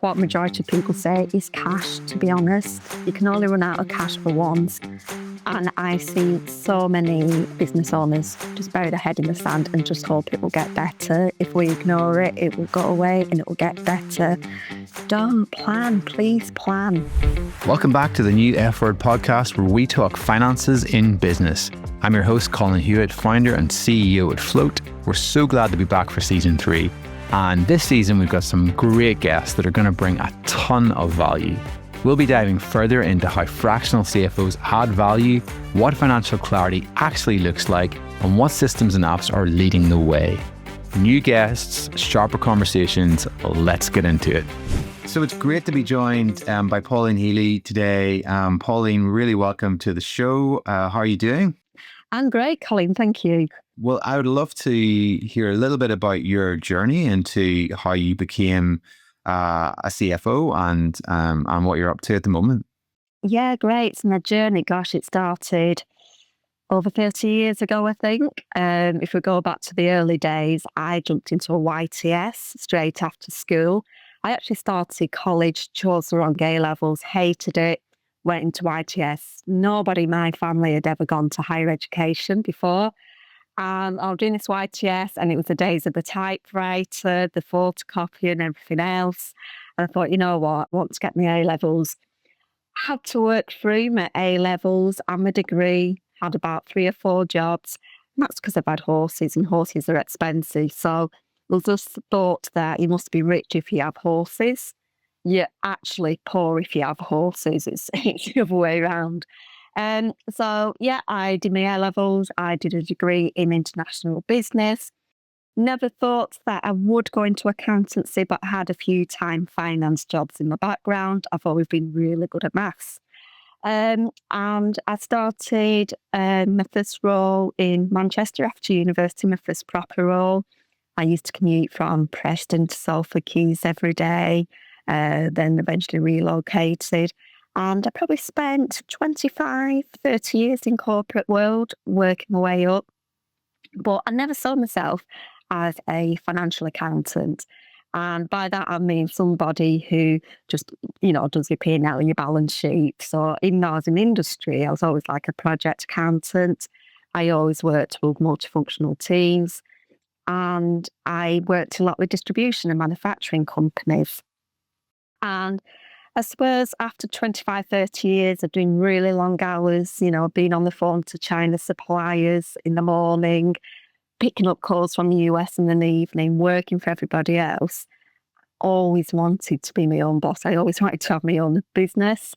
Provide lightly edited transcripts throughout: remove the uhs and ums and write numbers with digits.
What majority of people say is cash, to be honest. You can only run out of cash for once. And I see so many business owners just bury their head in the sand and just hope it will get better. If we ignore it, it will go away and it will get better. Don't plan, please plan. Welcome back to the New F Word podcast, where we talk finances in business. I'm your host, Pauline Hewitt, founder and CEO at Float. We're so glad to be back for season 3. And this season, we've got some great guests that are going to bring a ton of value. We'll be diving further into how fractional CFOs add value, what financial clarity actually looks like, and what systems and apps are leading the way. New guests, sharper conversations, let's get into it. So it's great to be joined by Pauline Healey today. Pauline, really welcome to the show. How are you doing? I'm great, Colin. Thank you. Well, I would love to hear a little bit about your journey into how you became a CFO and what you're up to at the moment. Yeah, great. So my journey, it started over 30 years ago, I think. If we go back to the early days, I jumped into a YTS straight after school. I actually started college, chose the wrong A levels, hated it, went into YTS. Nobody in my family had ever gone to higher education before. And I was doing this YTS, and it was the days of the typewriter, the photocopy and everything else. And I thought, you know what, I want to get my A levels. Had to work through my A levels and my degree, had about 3 or 4 jobs. And that's because I've had horses, and horses are expensive. So there's just thought that you must be rich if you have horses. You're actually poor if you have horses. It's the other way around. So I did my A levels. I did a degree in international business. Never thought that I would go into accountancy, but I had a few finance jobs in the background. I've always been really good at maths. And I started my first role in Manchester after university, my first proper role. I used to commute from Preston to Salford Quays every day, then eventually relocated. And I probably spent 25, 30 years in corporate world, working my way up. But I never saw myself as a financial accountant. And by that, I mean somebody who just, does your P&L and your balance sheet. So even though I was in industry, I was always like a project accountant. I always worked with multifunctional teams. And I worked a lot with distribution and manufacturing companies. And I suppose after 25, 30 years of doing really long hours, being on the phone to China suppliers in the morning, picking up calls from the US in the evening, working for everybody else, always wanted to be my own boss. I always wanted to have my own business.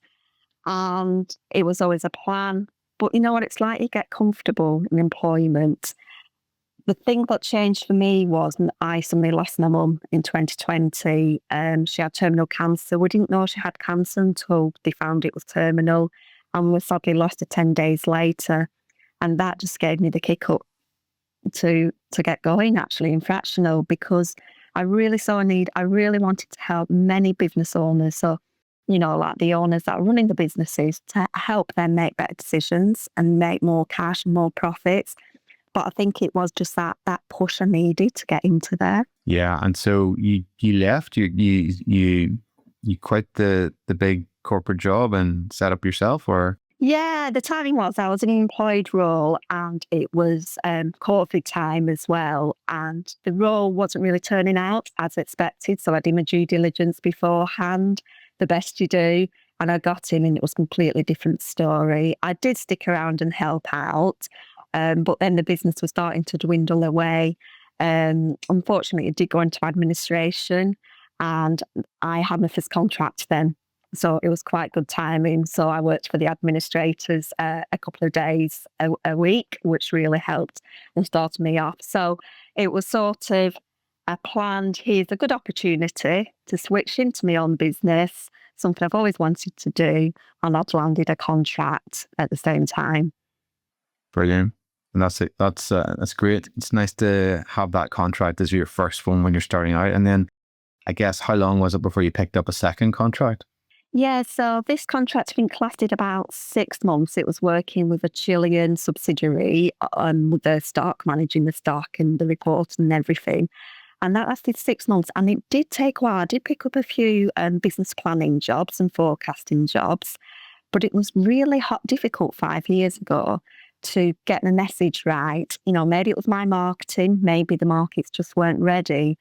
And it was always a plan. But you know what it's like? You get comfortable in employment. The thing that changed for me was I suddenly lost my mum in 2020. She had terminal cancer. We didn't know she had cancer until they found it was terminal, and we sadly lost her 10 days later. And that just gave me the kick up to get going actually in fractional, because I really saw a need. I really wanted to help many business owners. So, like the owners that are running the businesses, to help them make better decisions and make more cash, more profits. But I think it was just that push I needed to get into there. Yeah, and so you left, you quit the big corporate job and set up yourself, or? Yeah, the timing was I was in an employed role, and it was COVID time as well, and the role wasn't really turning out as expected. So I did my due diligence beforehand, the best you do, and I got in, and it was a completely different story. I did stick around and help out. But then the business was starting to dwindle away. Unfortunately, it did go into administration, and I had my first contract then. So it was quite good timing. So I worked for the administrators a couple of days a week, which really helped and started me off. So it was sort of a planned, here's a good opportunity to switch into my own business, something I've always wanted to do, and I'd landed a contract at the same time. Brilliant. And that's it. That's great. It's nice to have that contract as your first one when you're starting out. And then I guess, how long was it before you picked up a second contract? Yeah, so this contract, I think, lasted about 6 months. It was working with a Chilean subsidiary with the stock, managing the stock and the report and everything. And that lasted 6 months. And it did take a while. I did pick up a few business planning jobs and forecasting jobs, but it was really difficult 5 years ago to get the message right. Maybe it was my marketing, maybe the markets just weren't ready.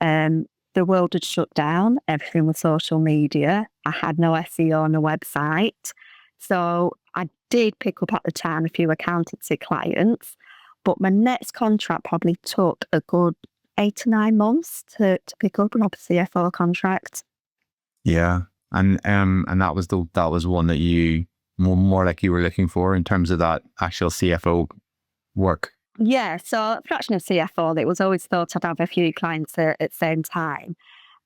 The world had shut down, everything was social media. I had no SEO on a website. So I did pick up at the time a few accountancy clients, but my next contract probably took a good 8 to 9 months to pick up an CFO contract. Yeah. And that was one that you more like you were looking for in terms of that actual CFO work. Yeah, so fractional CFO, it was always thought I'd have a few clients at the same time.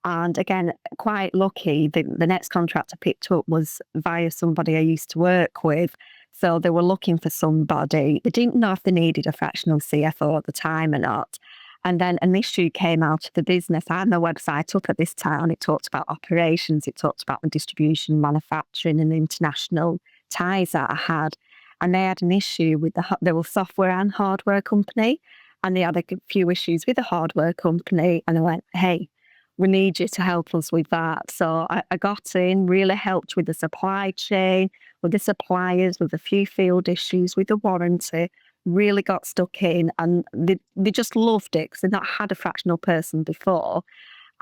And again, quite lucky, the next contract I picked up was via somebody I used to work with. So they were looking for somebody. They didn't know if they needed a fractional CFO at the time or not. And then an issue came out of the business. I had my website up at this time. It talked about operations. It talked about the distribution, manufacturing and international ties that I had. And they had an issue with they were software and hardware company. And they had a few issues with the hardware company. And I went, hey, we need you to help us with that. So I got in, really helped with the supply chain, with the suppliers, with a few field issues, with the warranty, really got stuck in. And they just loved it because they'd not had a fractional person before.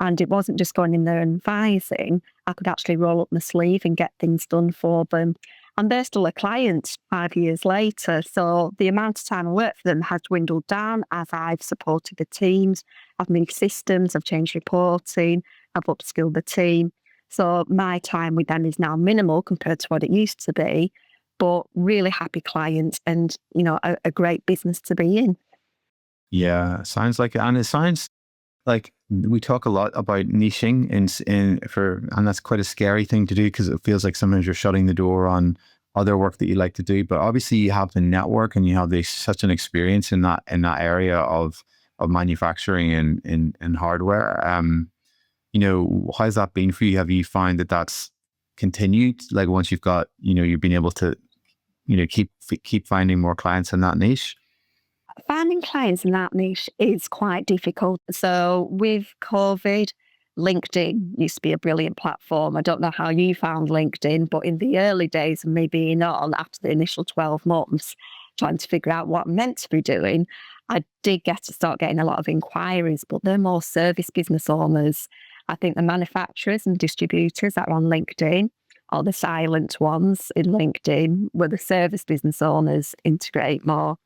And it wasn't just going in there and advising. I could actually roll up my sleeve and get things done for them. And they're still a client 5 years later. So the amount of time I worked for them has dwindled down as I've supported the teams. I've moved systems, I've changed reporting, I've upskilled the team. So my time with them is now minimal compared to what it used to be, but really happy clients and, a great business to be in. Yeah, sounds like it. And it sounds like we talk a lot about niching and that's quite a scary thing to do because it feels like sometimes you're shutting the door on other work that you like to do. But obviously you have the network and you have such an experience in that area of manufacturing and hardware. How's that been for you? Have you found that that's continued? Like once you've got, you've been able to, keep finding more clients in that niche? Finding clients in that niche is quite difficult. So with COVID, LinkedIn used to be a brilliant platform. I don't know how you found LinkedIn, but in the early days of me being on after the initial 12 months, trying to figure out what I'm meant to be doing, I did start getting a lot of inquiries, but they're more service business owners. I think the manufacturers and distributors that are on LinkedIn are the silent ones in LinkedIn, where the service business owners integrate more.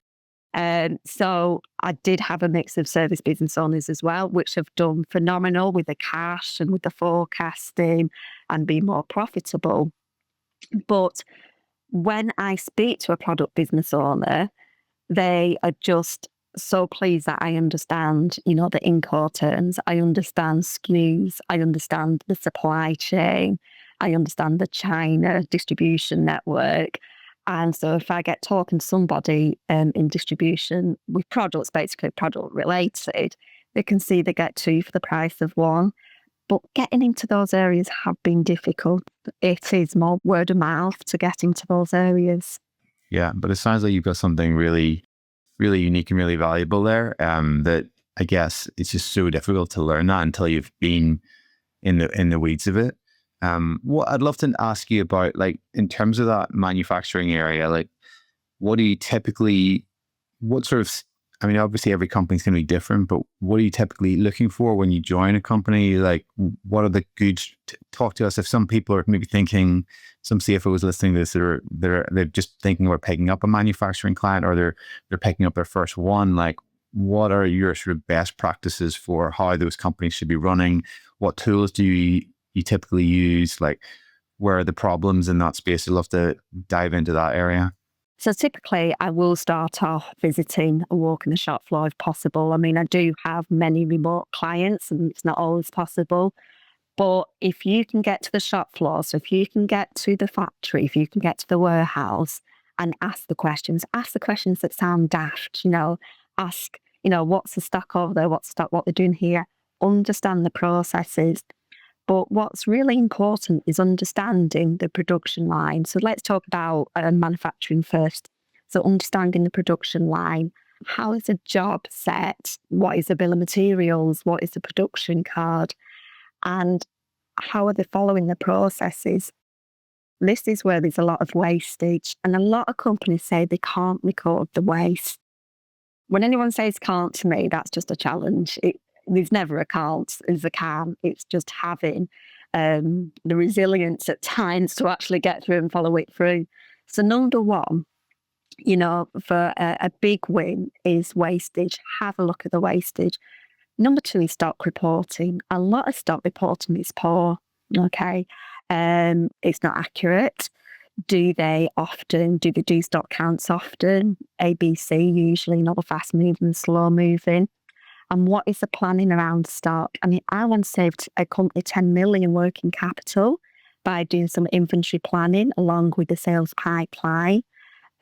So I did have a mix of service business owners as well, which have done phenomenal with the cash and with the forecasting and be more profitable. But when I speak to a product business owner, they are just so pleased that I understand, the Incoterms, I understand SKUs, I understand the supply chain, I understand the China distribution network. And so if I get talking to somebody in distribution with products, basically product related, they can see they get two for the price of one. But getting into those areas have been difficult. It is more word of mouth to get into those areas. Yeah, but it sounds like you've got something really, really unique and really valuable there. That I guess it's just so difficult to learn that until you've been in the weeds of it. What I'd love to ask you about, like in terms of that manufacturing area, like what sort of, I mean, obviously every company's going to be different, but what are you typically looking for when you join a company? Like what are the good, talk to us if some people are maybe thinking, some CFOs listening to this, they're just thinking about picking up a manufacturing client or they're picking up their first one. Like what are your sort of best practices for how those companies should be running? What tools do you typically use? Like where are the problems in that space? I'd love to dive into that area. So typically I will start off visiting and walking the shop floor if possible. I mean, I do have many remote clients and it's not always possible. But if you can get to the shop floor, so if you can get to the factory, if you can get to the warehouse and ask the questions that sound daft, ask, what's the stock over there? What's the stock, what they're doing here? Understand the processes. But what's really important is understanding the production line. So let's talk about manufacturing first. So understanding the production line. how is a job set? What is the bill of materials? What is the production card? And how are they following the processes? This is where there's a lot of wastage. And a lot of companies say they can't record the waste. When anyone says can't to me, that's just a challenge. There's never a can't, there's a can. It's just having the resilience at times to actually get through and follow it through. So number one, for a big win is wastage. Have a look at the wastage. Number two is stock reporting. A lot of stock reporting is poor. Okay. It's not accurate. Do they do stock counts often? ABC usually, not the fast moving, slow moving. And what is the planning around stock? I mean, I once saved a company 10 million working capital by doing some inventory planning along with the sales pipeline.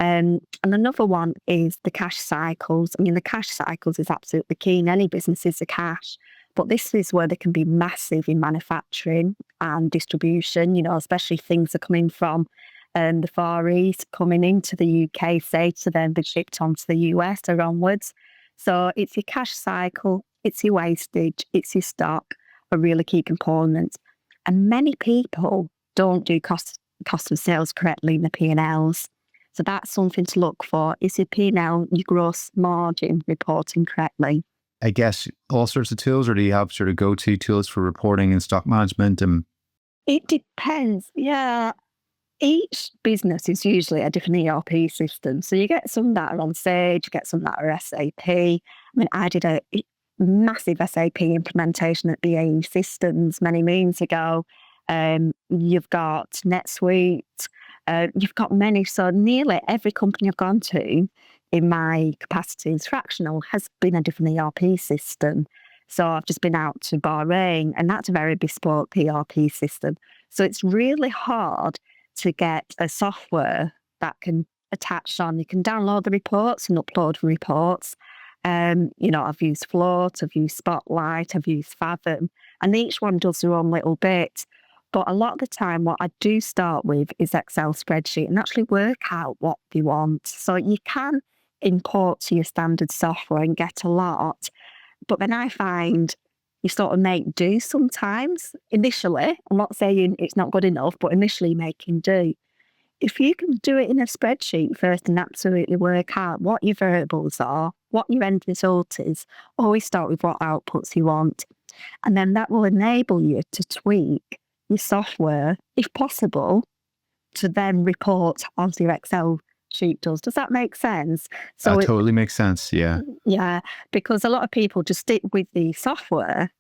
And another one is the cash cycles. I mean, the cash cycles is absolutely key in any business is the cash, but this is where they can be massive in manufacturing and distribution, especially things are coming from the Far East, coming into the UK, say, to then be shipped onto the US or onwards. So it's your cash cycle, it's your wastage, it's your stock, are really key components. And many people don't do cost of sales correctly in the P&Ls. So that's something to look for. Is your P&L, your gross margin reporting correctly? I guess all sorts of tools, or do you have sort of go-to tools for reporting and stock management? It depends. Yeah. Each business is usually a different ERP system. So you get some that are on Sage, you get some that are SAP. I mean, I did a massive SAP implementation at BAE Systems many moons ago. You've got NetSuite, you've got many. So nearly every company I've gone to in my capacity as fractional has been a different ERP system. So I've just been out to Bahrain, and that's a very bespoke ERP system. So it's really hard to get a software that can attach on. You can download the reports and upload the reports. I've used Float, I've used Spotlight, I've used Fathom, and each one does their own little bit. But a lot of the time, what I do start with is Excel spreadsheet and actually work out what you want. So you can import to your standard software and get a lot. But then I find you sort of make do sometimes. Initially, I'm not saying it's not good enough, but initially making do. If you can do it in a spreadsheet first and absolutely work out what your variables are, what your end result is, always start with what outputs you want. And then that will enable you to tweak your software, if possible, to then report onto your Excel sheet does. Does that make sense? So that totally makes sense, yeah. Yeah, because a lot of people just stick with the software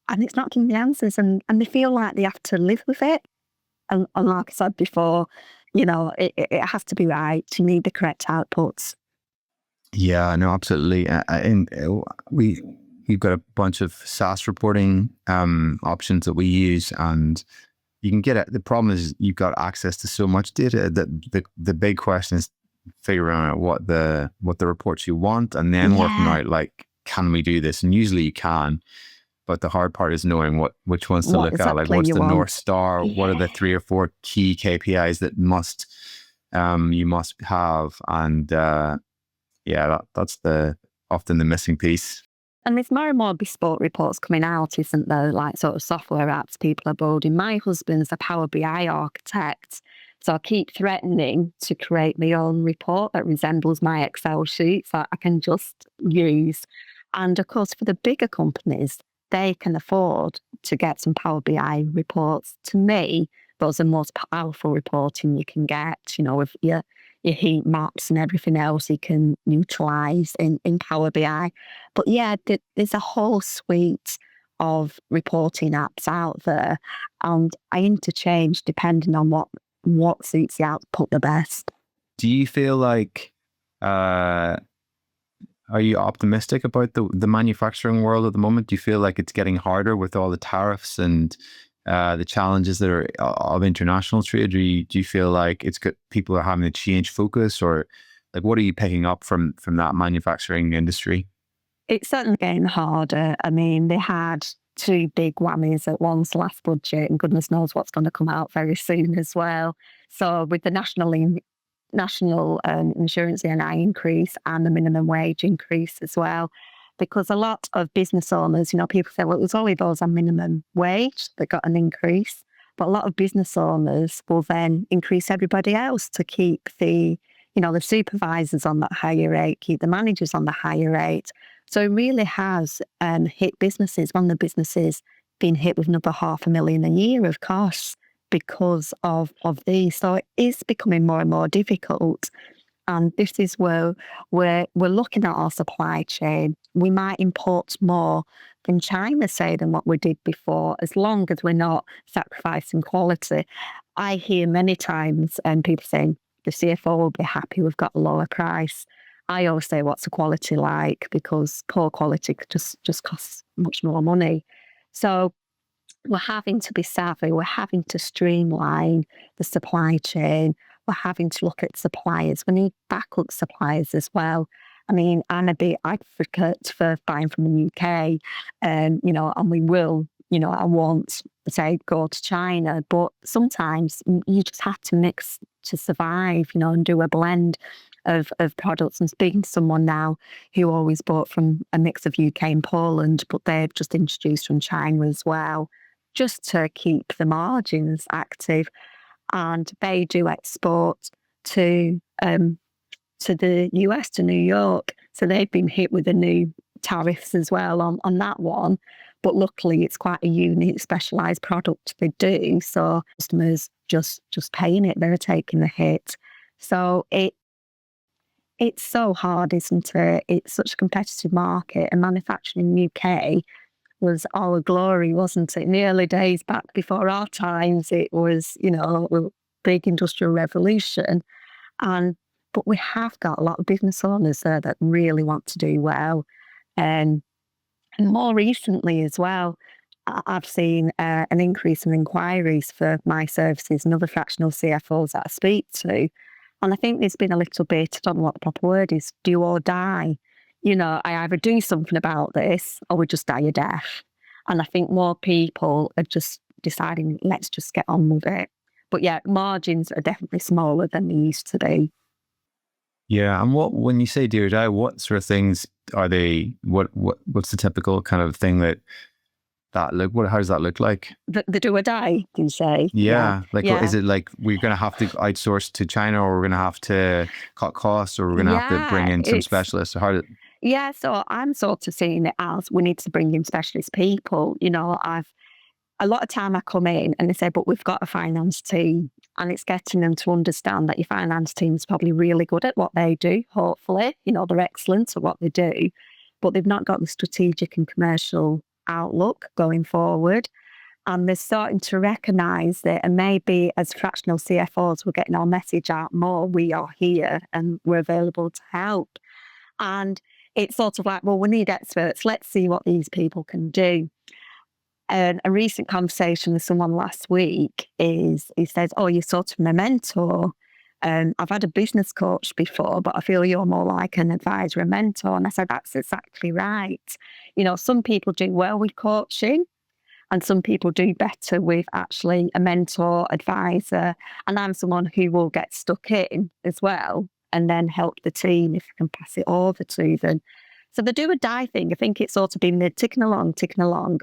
and it's not giving the answers, and they feel like they have to live with it. And like I said before, it has to be right. You need the correct outputs. Yeah, no, absolutely. And we've got a bunch of SaaS reporting options that we use, and you can get it. The problem is you've got access to so much data that the big question is figuring out what the reports you want, and then working out like, can we do this? And usually you can, but the hard part is knowing which ones to look at. Like, what's the North Star? Yeah. What are the 3 or 4 key KPIs that you must have? And that's often the missing piece. And there's more and more bespoke reports coming out, isn't there? Like sort of software apps people are building. My husband's a Power BI architect, so I keep threatening to create my own report that resembles my Excel sheets that I can just use. And of course, for the bigger companies, they can afford to get some Power BI reports. To me, those are the most powerful reporting you can get, with your heat maps and everything else you can utilize in Power BI. But yeah, there's a whole suite of reporting apps out there, and I interchange depending on what suits the output the best. Do you feel like, are you optimistic about the manufacturing world at the moment? Do you feel like it's getting harder with all the tariffs and the challenges that are of international trade? Do you feel like people are having to change focus, or like what are you picking up from that manufacturing industry? It's certainly getting harder. I mean, they had 2 big whammies at once last budget, and goodness knows what's going to come out very soon as well. So with the national national insurance ENI increase and the minimum wage increase as well. Because a lot of business owners, people say, well, it was only those on minimum wage that got an increase. But a lot of business owners will then increase everybody else to keep the supervisors on that higher rate, keep the managers on the higher rate. So it really has hit businesses. One of the businesses being hit with another $500,000 a year of costs because of these. So it is becoming more and more difficult. And this is where we're looking at our supply chain. We might import more from China, say, than what we did before, as long as we're not sacrificing quality. I hear many times people saying the CFO will be happy we've got a lower price. I always say, what's the quality like? Because poor quality just costs much more money. So we're having to be savvy. We're having to streamline the supply chain. We're having to look at suppliers. We need backup suppliers as well. I mean, I'm a big advocate for buying from the UK, and we will, I won't say go to China, but sometimes you just have to mix to survive, and do a blend of products. I'm speaking to someone now who always bought from a mix of UK and Poland, but they've just introduced from China as well, just to keep the margins active. And they do export to the US, to New York. So they've been hit with the new tariffs as well on that one. But luckily, it's quite a unique, specialised product they do. So customers just paying it, they're taking the hit. So it's so hard, isn't it? It's such a competitive market, and manufacturing in the UK was our glory, wasn't it? In the early days, back before our times, it was, a big industrial revolution. But we have got a lot of business owners there that really want to do well. And more recently as well, I've seen an increase in inquiries for my services and other fractional CFOs that I speak to. And I think there's been a little bit, I don't know what the proper word is, do or die. I either do something about this or we just die a death. And I think more people are just deciding, let's just get on with it. But yeah, margins are definitely smaller than they used to be. Yeah, and when you say do or die, what sort of things are they? What's the typical kind of thing how does that look like? The do or die, you say? Yeah. Yeah. Is it like we're going to have to outsource to China, or we're going to have to cut costs, or we're going to have to bring in some specialists? Yeah, so I'm sort of seeing it as we need to bring in specialist people. A lot of time I come in and they say, but we've got a finance team, and it's getting them to understand that your finance team is probably really good at what they do, hopefully. They're excellent at what they do, but they've not got the strategic and commercial outlook going forward. And they're starting to recognise that, and maybe as fractional CFOs, we're getting our message out more. We are here and we're available to help. And it's sort of like, well, we need experts. Let's see what these people can do. And a recent conversation with someone last week he says, oh, you're sort of my mentor. I've had a business coach before, but I feel you're more like an advisor, a mentor. And I said, that's exactly right. Some people do well with coaching, and some people do better with actually a mentor, advisor. And I'm someone who will get stuck in as well and then help the team if I can pass it over to them. So the do or die thing, I think it's sort of been they're ticking along.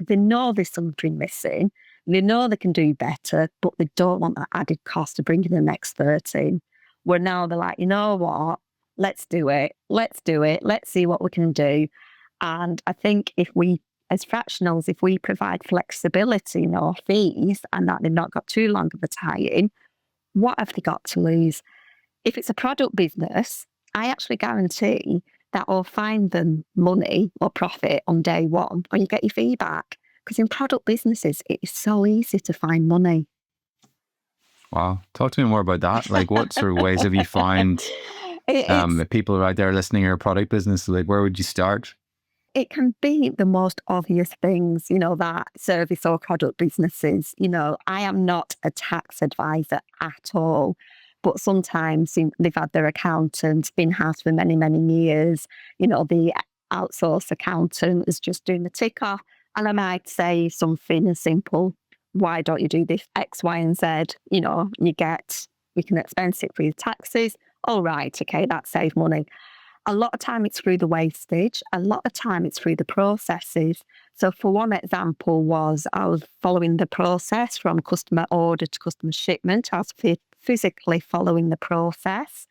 They know there's something missing. They know they can do better, but they don't want that added cost of bringing an expert in. Where now they're like, you know what? Let's do it. Let's see what we can do. And I think if we, as fractionals, if we provide flexibility in our fees and that they've not got too long of a tie-in, what have they got to lose? If it's a product business, I actually guarantee that will find them money or profit on day one, or you get your fee back. Because in product businesses, it is so easy to find money. Wow. Talk to me more about that. Like, what sort of ways have you found if people are out there listening or product business, like where would you start? It can be the most obvious things, that service or product businesses. I am not a tax advisor at all. But sometimes they've had their accountant in-house for many, many years. The outsourced accountant is just doing the tick off. And I might say something as simple, why don't you do this X, Y, and Z? You can expense it for your taxes, oh, right, okay, that saved money. A lot of time it's through the wastage. A lot of time it's through the processes. So for one example was I was following the process from customer order to customer shipment. I was physically following the process.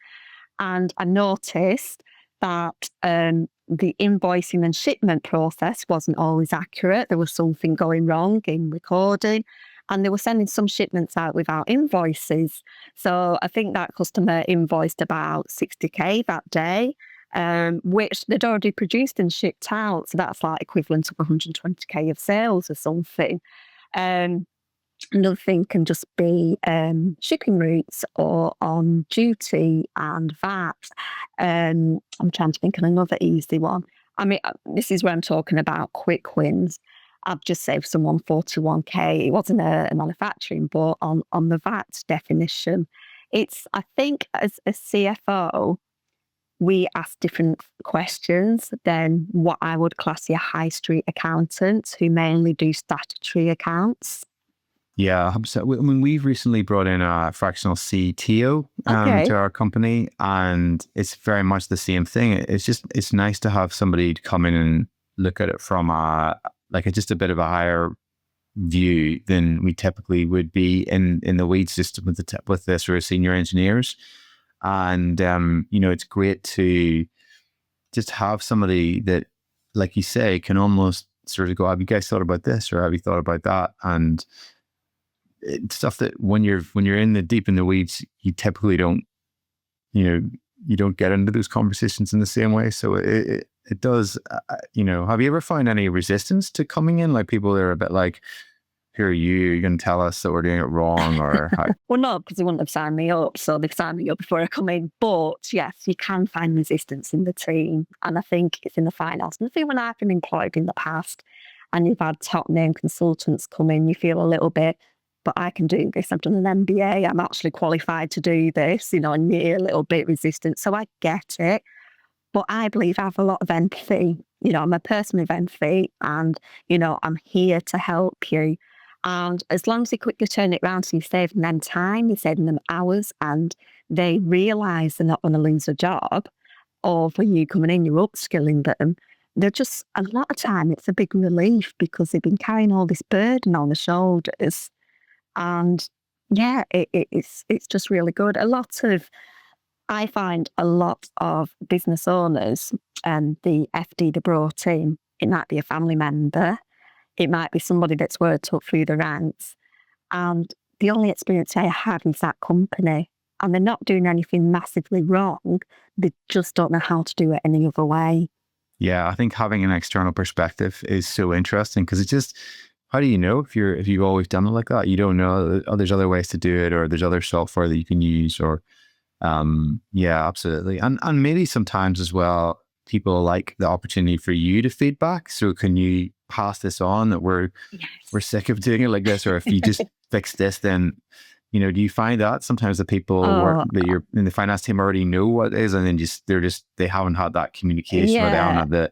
And I noticed that the invoicing and shipment process wasn't always accurate. There was something going wrong in recording, and they were sending some shipments out without invoices. So I think that customer invoiced about 60K that day, which they'd already produced and shipped out. So that's like equivalent to 120K of sales or something. Um, Another thing can just be shipping routes or on duty and VAT. I'm trying to think of another easy one. I mean, this is where I'm talking about quick wins. I've just saved someone 41K. It wasn't a manufacturing, but on the VAT definition, I think as a CFO, we ask different questions than what I would class a high street accountant who mainly do statutory accounts. Yeah, 100%. I mean, we've recently brought in a fractional CTO Okay. to our company, and it's very much the same thing. It's nice to have somebody to come in and look at it from just a bit of a higher view than we typically would be in the weeds, just with the sort of senior engineers. And it's great to just have somebody that, like you say, can almost sort of go, "Have you guys thought about this, or have you thought about that?" And it's stuff that when you're in the deep in the weeds, you typically don't, you don't get into those conversations in the same way. So it does, have you ever found any resistance to coming in? Like people that are a bit like, "Who are you? You're going to tell us that we're doing it wrong," or how? Well, no, because they wouldn't have signed me up. So they've signed me up before I come in. But yes, you can find resistance in the team. And I think it's in the finance. And I think when I've been employed in the past and you've had top name consultants come in, you feel a little bit, but I can do this. I've done an MBA. I'm actually qualified to do this, and you're a little bit resistant. So I get it. But I believe I have a lot of empathy. I'm a person with empathy and, I'm here to help you. And as long as you quickly turn it around, so you're saving them time, you're saving them hours, and they realise they're not going to lose a job, or for you coming in, you're upskilling them. They're just, a lot of time, it's a big relief because they've been carrying all this burden on the shoulders. And yeah, it's just really good. I find a lot of business owners and the FD they brought in, it might be a family member, it might be somebody that's worked up through the ranks. And the only experience I have is that company. And they're not doing anything massively wrong. They just don't know how to do it any other way. Yeah, I think having an external perspective is so interesting because it's just, how do you know if you've always done it like that? You don't know. There's other ways to do it, or there's other software that you can use, or yeah, absolutely. And maybe sometimes as well, people like the opportunity for you to feedback. So can you pass this on that we're sick of doing it like this, or if you just fix this, then do you find that sometimes the people that you're in the finance team already know what it is, and then they haven't had that communication, or they haven't had the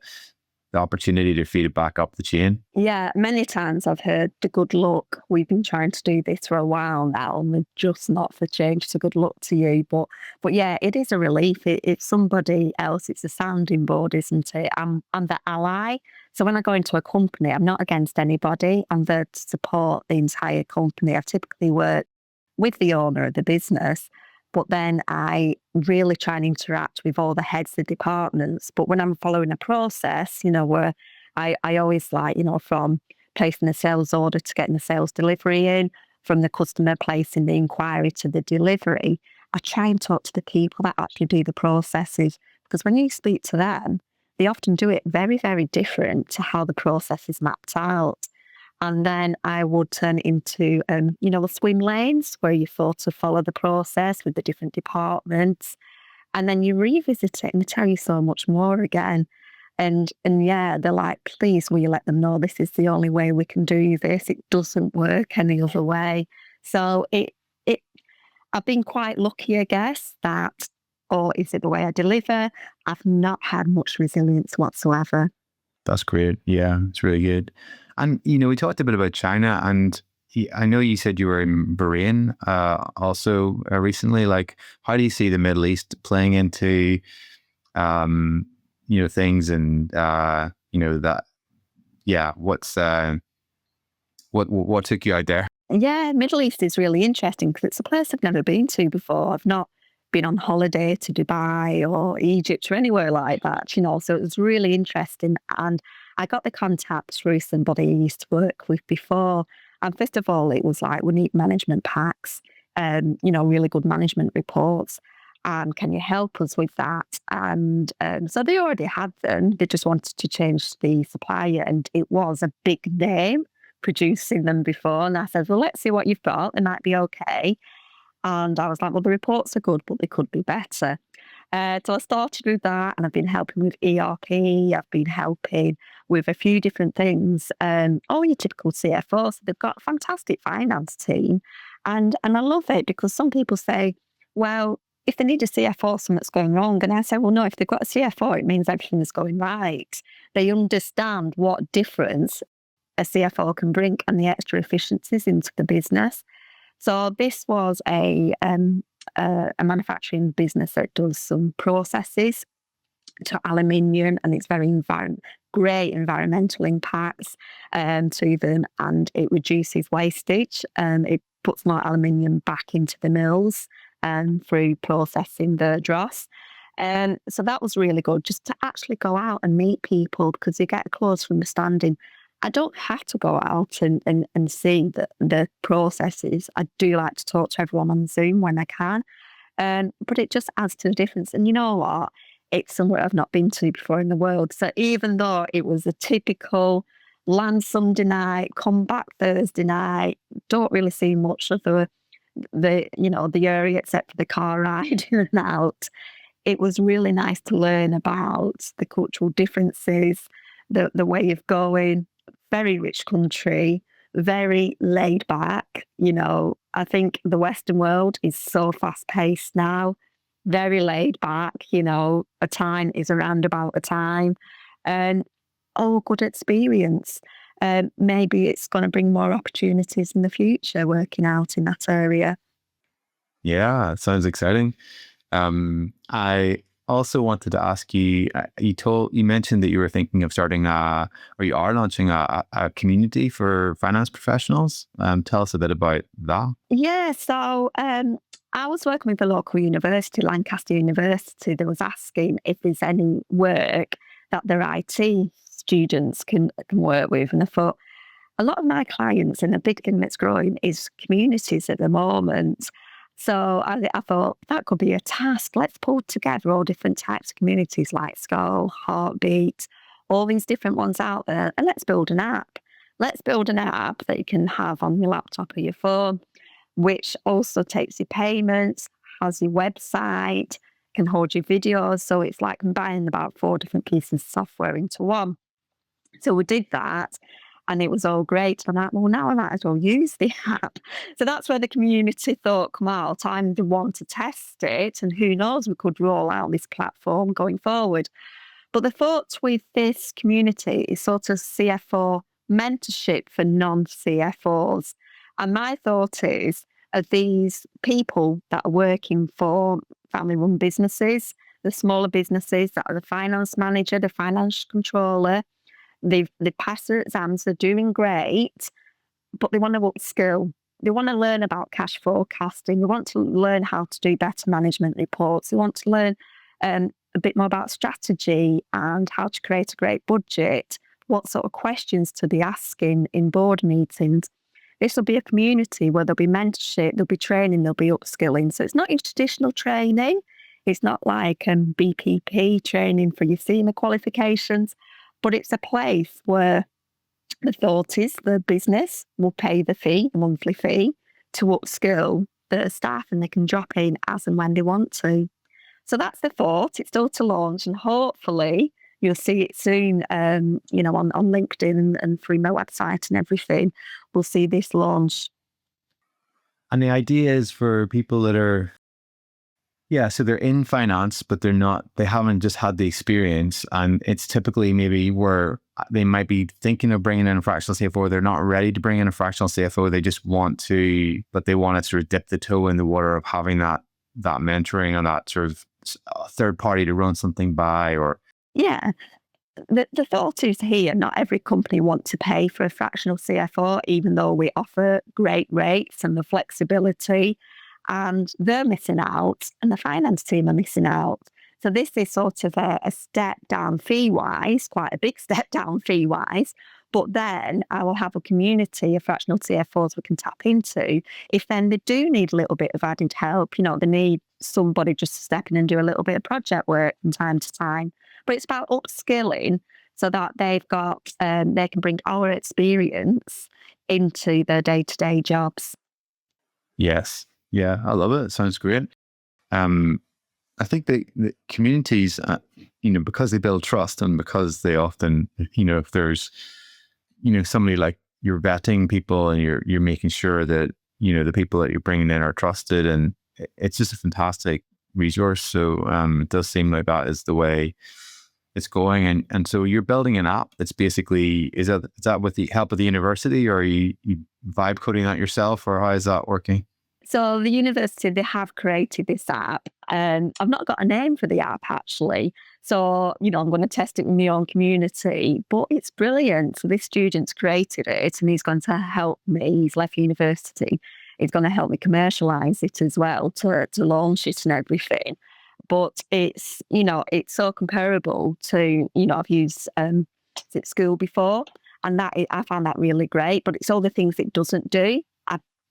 opportunity to feed it back up the chain? Yeah, many times I've heard the good luck. We've been trying to do this for a while now, and we're just not for change. So good luck to you. But yeah, it is a relief. If somebody else, it's a sounding board, isn't it? I'm the ally. So when I go into a company, I'm not against anybody. I'm there to support the entire company. I typically work with the owner of the business, but then I really try and interact with all the heads of departments. But when I'm following a process, where I always like, from placing a sales order to getting the sales delivery in, from the customer placing the inquiry to the delivery, I try and talk to the people that actually do the processes. Because when you speak to them, they often do it very, very different to how the process is mapped out. And then I would turn it into, the swim lanes where you sort of follow the process with the different departments. And then you revisit it and they tell you so much more again. And yeah, they're like, "Please, will you let them know this is the only way we can do this? It doesn't work any other way." So I've been quite lucky, I guess, that, or is it the way I deliver? I've not had much resilience whatsoever. That's great. Yeah, it's really good. And we talked a bit about China, and I know you said you were in Bahrain also recently. Like, how do you see the Middle East playing into, things and, that, yeah, what took you out there? Yeah, Middle East is really interesting because it's a place I've never been to before. I've not been on holiday to Dubai or Egypt or anywhere like that, so it was really interesting. And I got the contacts through somebody I used to work with before. And first of all, it was like, we need management packs, really good management reports. And can you help us with that? And so they already had them. They just wanted to change the supplier, and it was a big name producing them before. And I said, well, let's see what you've got. It might be okay. And I was like, well, the reports are good, but they could be better. So I started with that, and I've been helping with ERP. I've been helping with a few different things. Your typical CFO. So they've got a fantastic finance team. And I love it because some people say, well, if they need a CFO, something's going wrong. And I say, well, no, if they've got a CFO, it means everything is going right. They understand what difference a CFO can bring and the extra efficiencies into the business. So this was a manufacturing business that does some processes to aluminium, and it's very great environmental impacts to them, and it reduces wastage. It puts more aluminium back into the mills through processing the dross. So that was really good, just to actually go out and meet people, because you get a close understanding. I don't have to go out and see the processes. I do like to talk to everyone on Zoom when I can. But it just adds to the difference. And you know what? It's somewhere I've not been to before in the world. So even though it was a typical land Sunday night, come back Thursday night, don't really see much of the area except for the car ride in and out. It was really nice to learn about the cultural differences, the way of going. Very rich country, very laid back. I think the Western world is so fast paced now, very laid back. A time is around about a time, and good experience. Maybe it's going to bring more opportunities in the future working out in that area. Yeah, sounds exciting. I also wanted to ask you, you mentioned that you were thinking of starting or you are launching a community for finance professionals. Tell us a bit about that. Yeah, so I was working with a local university, Lancaster University. They was asking if there's any work that their IT students can work with. And I thought, a lot of my clients, and a big thing that's growing, is communities at the moment. So I thought that could be a task. Let's pull together all different types of communities like Skull, Heartbeat, all these different ones out there, and let's build an app. Let's build an app that you can have on your laptop or your phone, which also takes your payments, has your website, can hold your videos. So it's like combining about 4 different pieces of software into one. So we did that, and it was all great. I'm like, well, now I might as well use the app. So that's where the community thought, come out, I'm the one to test it. And who knows, we could roll out this platform going forward. But the thought with this community is sort of CFO mentorship for non-CFOs. And my thought is, of these people that are working for family-run businesses, the smaller businesses that are the finance manager, the finance controller, they've passed their exams, they're doing great, but they want to upskill. They want to learn about cash forecasting. They want to learn how to do better management reports. They want to learn a bit more about strategy and how to create a great budget, what sort of questions to be asking in board meetings. This will be a community where there'll be mentorship, there'll be training, there'll be upskilling. So it's not your traditional training. It's not like BPP training for your SEMA qualifications, but it's a place where the thought is the business will pay the fee, the monthly fee, to upskill the staff, and they can drop in as and when they want to. So that's the thought. It's still to launch, and hopefully you'll see it soon, on LinkedIn and through my website and everything. We'll see this launch. And the idea is for people that are Yeah, so they're in finance, but they haven't just had the experience. And it's typically maybe where they might be thinking of bringing in a fractional CFO. They're not ready to bring in a fractional CFO. They just want to, but they want to sort of dip the toe in the water of having that mentoring and that sort of third party to run something by. Or Yeah. The thought is here, not every company wants to pay for a fractional CFO, even though we offer great rates and the flexibility, and they're missing out, and the finance team are missing out. So this is sort of a step down fee-wise, quite a big step down fee-wise, but then I will have a community of fractional CFOs we can tap into if then they do need a little bit of added help. They need somebody just to step in and do a little bit of project work from time to time. But it's about upskilling so that they've got, they can bring our experience into their day-to-day jobs. yes, yeah, I love it. It sounds great. I think the communities, because they build trust and because they often, if there's, somebody like you're vetting people and you're making sure that, the people that you're bringing in are trusted, and it's just a fantastic resource. So it does seem like that is the way it's going. And so you're building an app that's basically, is that with the help of the university, or are you vibe coding that yourself, or how is that working? So the university, they have created this app, and I've not got a name for the app actually. So, I'm going to test it in my own community, but it's brilliant. So this student's created it and he's going to help me. He's left university. He's going to help me commercialize it as well to launch it and everything. But it's so comparable to, I've used school before, and I found that really great, but it's all the things it doesn't do.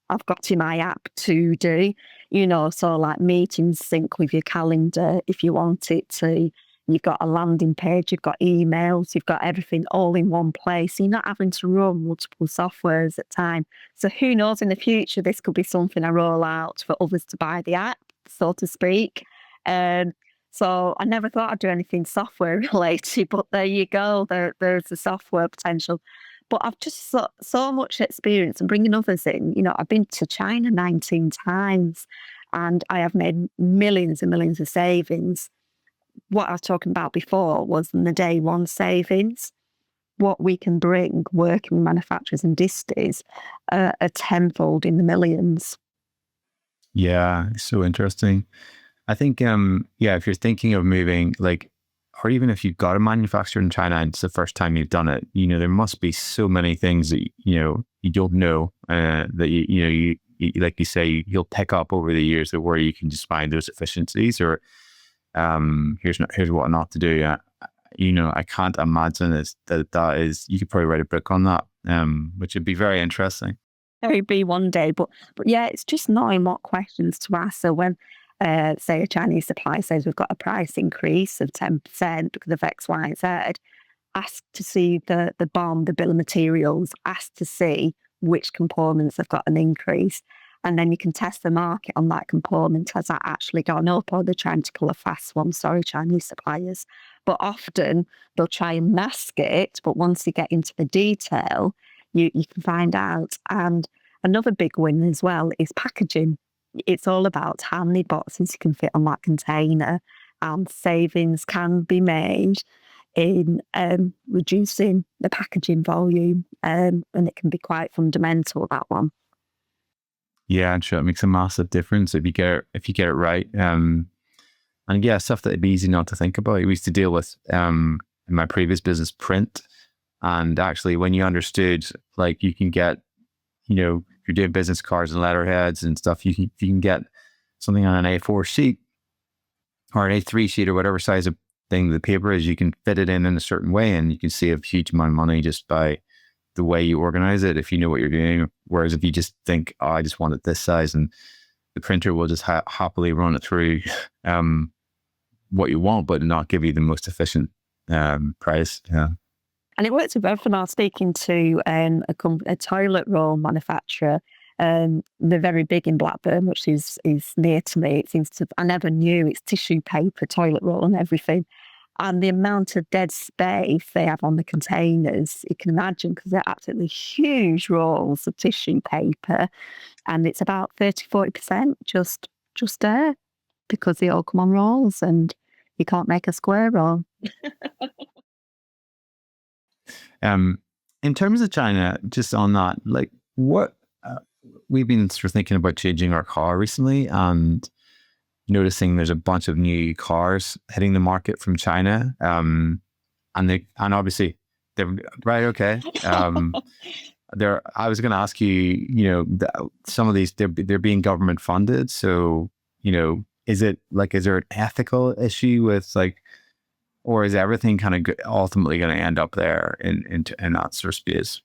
I've got in my app to do, so like meetings sync with your calendar if you want it to. You've got a landing page, you've got emails, you've got everything all in one place. So you're not having to run multiple softwares at a time. So who knows, in the future, this could be something I roll out for others to buy the app, so to speak. So I never thought I'd do anything software related, but there you go. There's the software potential. But I've just so much experience and bringing others in. I've been to China 19 times and I have made millions and millions of savings. What I was talking about before was the day one savings. What we can bring working with manufacturers and disties are tenfold in the millions. Yeah, it's so interesting. I think, if you're thinking of moving, like, or even if you've got a manufacturer in China and it's the first time you've done it, there must be so many things that, you don't know, that, you like you say, you'll pick up over the years of where you can just find those efficiencies, or, here's what not to do. I can't imagine that is, you could probably write a book on that, which would be very interesting. Maybe one day, but yeah, it's just knowing what questions to ask. So when say a Chinese supplier says we've got a price increase of 10% because of X, Y, and Z, ask to see the BOM, the bill of materials, ask to see which components have got an increase. And then you can test the market on that component. Has that actually gone up, or they're trying to pull a fast one? Sorry, Chinese suppliers. But often they'll try and mask it. But once you get into the detail, you can find out. And another big win as well is packaging. It's all about how many boxes you can fit on that container, and savings can be made in reducing the packaging volume, and it can be quite fundamental, that one. Yeah, I'm sure it makes a massive difference if you get it right. And yeah, stuff that'd be easy not to think about. We used to deal with, in my previous business, print. And actually, when you understood, like, you can get, if you're doing business cards and letterheads and stuff, you can get something on an A4 sheet or an A3 sheet or whatever size of thing the paper is. You can fit it in a certain way, and you can save a huge amount of money just by the way you organize it, if you know what you're doing. Whereas if you just think, oh, I just want it this size, and the printer will just happily run it through what you want, but not give you the most efficient price. Yeah. And it works with both. And I was speaking to a toilet roll manufacturer. They're very big in Blackburn, which is near to me. It seems to, I never knew it's tissue paper, toilet roll and everything. And the amount of dead space they have on the containers, you can imagine, because they're absolutely huge rolls of tissue paper. And it's about 30-40% just there. because they all come on rolls and you can't make a square roll. In terms of China, just on that, like what we've been sort of thinking about changing our car recently and noticing there's a bunch of new cars hitting the market from China. And obviously they're right. Okay. I was going to ask you, some of these, they're being government funded. So, is there an ethical issue with or is everything kind of ultimately going to end up there in that sort of space?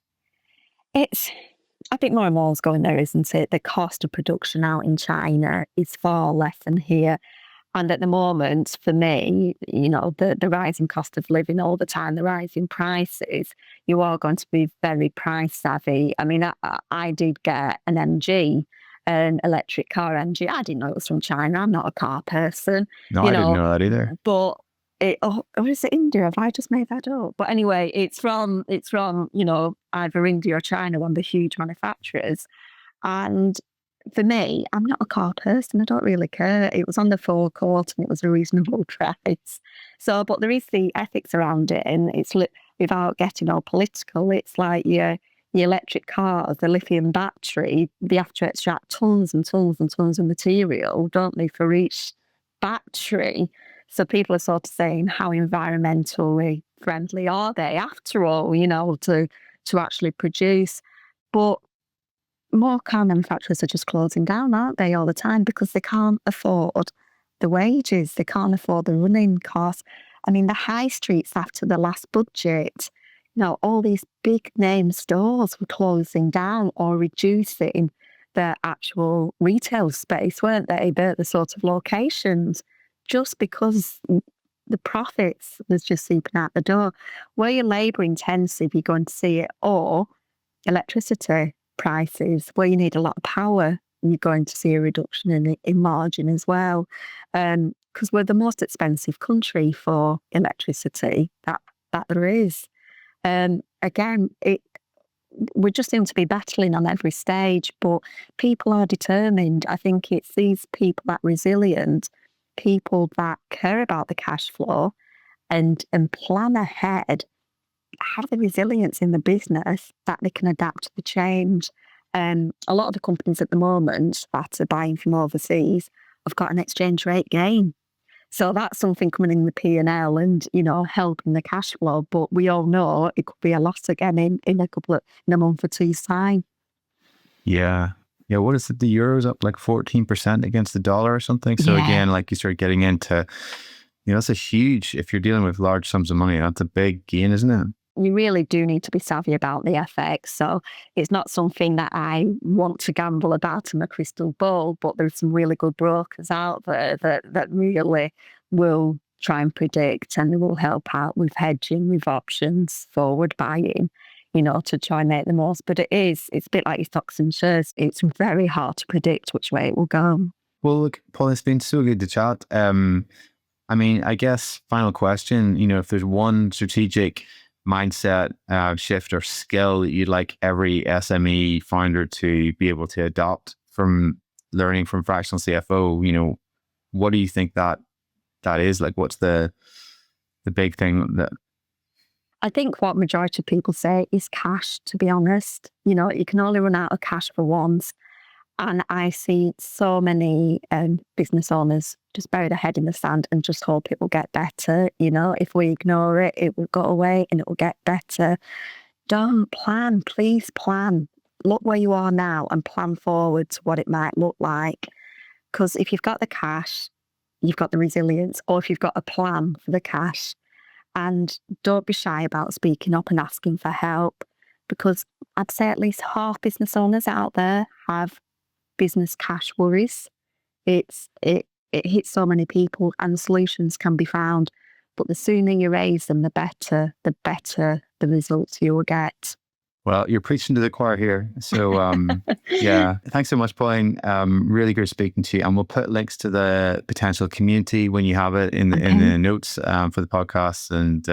I think more and more is going there, isn't it? The cost of production out in China is far less than here. And at the moment, for me, the rising cost of living all the time, the rising prices, you are going to be very price savvy. I mean, I did get an MG, an electric car MG. I didn't know it was from China. I'm not a car person. No, I didn't know that either. But or is it India? Have I just made that up? But anyway, it's from either India or China, one of the huge manufacturers. And for me, I'm not a car person. I don't really care. It was on the forecourt and it was a reasonable price. So, but there is the ethics around it, and it's without getting all political. It's like your electric cars, the lithium battery. They have to extract tons and tons and tons of material, don't they, for each battery? So people are sort of saying, how environmentally friendly are they after all, to actually produce? But more car manufacturers are just closing down, aren't they, all the time, because they can't afford the wages, they can't afford the running costs. I mean, the high streets after the last budget, all these big name stores were closing down or reducing their actual retail space, weren't they? The sort of locations, just because the profits was just seeping out the door. Where you're labour intensive, you're going to see it, or electricity prices, where you need a lot of power, you're going to see a reduction in margin as well. Because we're the most expensive country for electricity that there is. Again, we just seem to be battling on every stage, but people are determined. I think it's these people that are resilient, people that care about the cash flow and plan ahead, have the resilience in the business that they can adapt to the change. A lot of the companies at the moment that are buying from overseas have got an exchange rate gain. So that's something coming in the P&L and, helping the cash flow. But we all know it could be a loss again in a month or two's time. Yeah. Yeah. What is it? The euro's up like 14% against the dollar or something. So again, like you start getting into, that's a huge, if you're dealing with large sums of money, that's a big gain, isn't it? You really do need to be savvy about the FX. So it's not something that I want to gamble about in a crystal ball, but there's some really good brokers out there that really will try and predict, and they will help out with hedging, with options, forward buying, to try and make the most. But it's a bit like your stocks and shares. It's very hard to predict which way it will go. Well, look, Paul, it's been so good to chat. I mean, I guess final question, if there's one strategic mindset shift or skill that you'd like every SME founder to be able to adopt from learning from Fractional CFO, what do you think that is? Like, what's the big thing that... I think what majority of people say is cash, to be honest. You can only run out of cash for once. And I see so many business owners just bury their head in the sand and just hope it will get better. If we ignore it, it will go away and it will get better. Don't plan, please plan. Look where you are now and plan forward to what it might look like. Because if you've got the cash, you've got the resilience, or if you've got a plan for the cash, and don't be shy about speaking up and asking for help, because I'd say at least half business owners out there have business cash worries. It hits so many people, and solutions can be found. But the sooner you raise them, the better the results you will get. Well, you're preaching to the choir here. So yeah, thanks so much, Pauline. Really good speaking to you. And we'll put links to the potential community when you have it in the notes for the podcast. And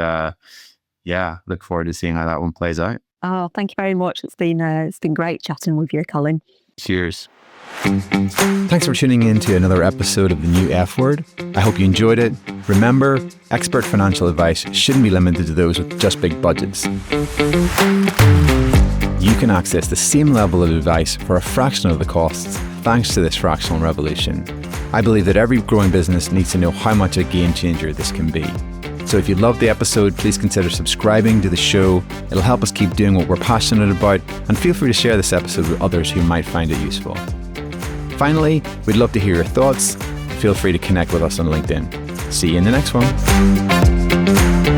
look forward to seeing how that one plays out. Oh, thank you very much. It's been great chatting with you, Colin. Cheers. Thanks for tuning in to another episode of The New F Word. I hope you enjoyed it. Remember, expert financial advice shouldn't be limited to those with just big budgets. You can access the same level of advice for a fraction of the costs thanks to this fractional revolution. I believe that every growing business needs to know how much a game changer this can be. So if you loved the episode, please consider subscribing to the show. It'll help us keep doing what we're passionate about, and feel free to share this episode with others who might find it useful. Finally, we'd love to hear your thoughts. Feel free to connect with us on LinkedIn. See you in the next one.